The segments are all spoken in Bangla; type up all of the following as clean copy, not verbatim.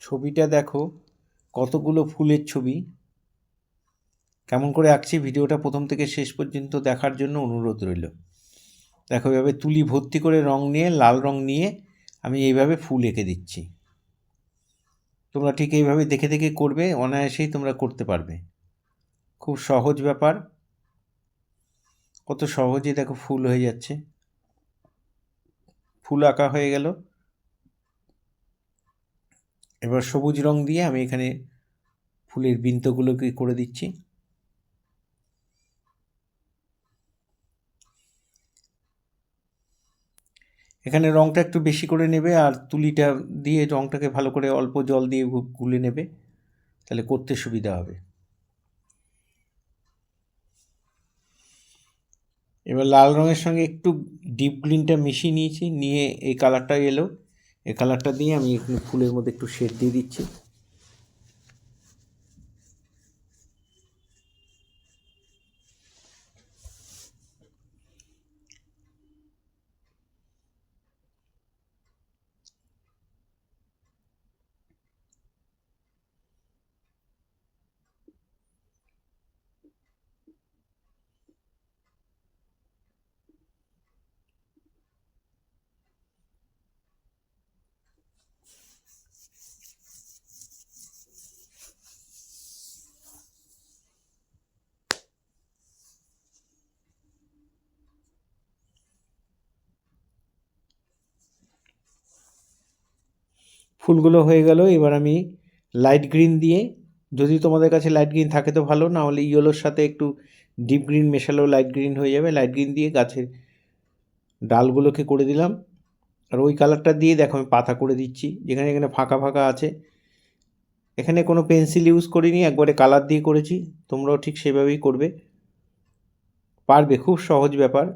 ছবিটা দেখো, কতগুলো ফুলের ছবি। কেমন করে আঁকছি ভিডিওটা প্রথম থেকে শেষ পর্যন্ত দেখার জন্য অনুরোধ রইল। দেখো, এভাবে তুলি ভর্তি করে রং নিয়ে, লাল রং নিয়ে আমি এইভাবে ফুল এঁকে দিচ্ছি। তোমরা ঠিক এইভাবে দেখে দেখে করবে, অনায়াসেই তোমরা করতে পারবে। খুব সহজ ব্যাপার। কত সহজে দেখো ফুল হয়ে যাচ্ছে। ফুল আঁকা হয়ে গেল। এবার সবুজ রং দিয়ে আমি এখানে ফুলের বৃন্তগুলোকে করে দিচ্ছি। এখানে রংটা একটু বেশি করে নেবে, আর তুলিটা দিয়ে রংটাকে ভালো করে অল্প জল দিয়ে গুলে নেবে, তাহলে করতে সুবিধা হবে। এবার লাল রঙের সঙ্গে একটু ডিপ গ্রিনটা মিশিয়ে নিয়েছি, নিয়ে এই কালারটা এলো। এই কালারটা দিয়ে আমি এখানে ফুলের মধ্যে একটু শেড দিয়ে দিচ্ছি। ফুলগুলো হয়ে গেল। এবার আমি লাইট গ্রিন দিয়ে, যদি তোমাদের কাছে লাইট গ্রিন থাকে তো ভালো, না হলে ইয়েলোর সাথে একটু ডিপ গ্রিন মেশালেও লাইট গ্রিন হয়ে যাবে। লাইট গ্রিন দিয়ে গাছের ডালগুলোকে করে দিলাম। আর ওই কালারটা দিয়ে দেখো আমি পাতা করে দিচ্ছি, যেখানে যেখানে ফাঁকা ফাঁকা আছে। এখানে কোনো পেন্সিল ইউজ করিনি, একবারে কালার দিয়ে করেছি। তোমরাও ঠিক সেভাবেই করবে, পারবে। খুব সহজ ব্যাপার।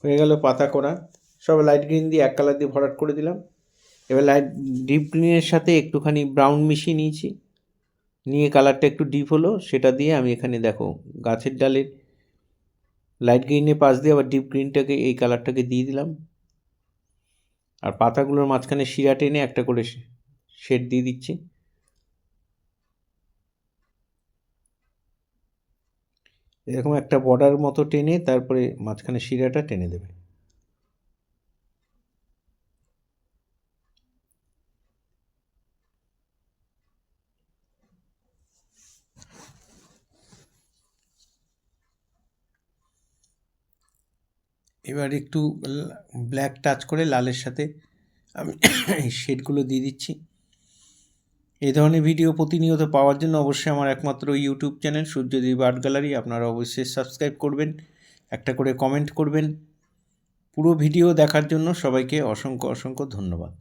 হয়ে গেল পাতা করা। সব লাইট গ্রিন দিয়ে এক কালার দিয়ে ভরাট করে দিলাম। এবার লাইট ডিপ গ্রিনের সাথে একটুখানি ব্রাউন মিশিয়ে নিয়েছি, নিয়ে কালারটা একটু ডিপ হলো, সেটা দিয়ে আমি এখানে দেখো গাছের ডালের লাইট গ্রিনের পাশ দিয়ে আবার ডিপ গ্রিনটাকে, এই কালারটাকে দিয়ে দিলাম। আর পাতাগুলোর মাঝখানে শিরা টেনে একটা করে শেড দিয়ে দিচ্ছি। এরকম একটা বর্ডার মতো টেনে তারপরে মাঝখানে শিরাটা টেনে দেবে। এবার একটু ব্ল্যাক টাচ করে লালের সাথে আমি এই শেডগুলো দিয়ে দিচ্ছি। এই ধরনের ভিডিও প্রতিনিয়ত পাওয়ার জন্য অবশ্যই আমার একমাত্র YouTube channel Suryadip art gallery আপনারা অবশ্যই সাবস্ক্রাইব করবেন, একটা করে কমেন্ট করবেন। পুরো ভিডিও দেখার জন্য সবাইকে অসংখ্য অসংখ্য ধন্যবাদ।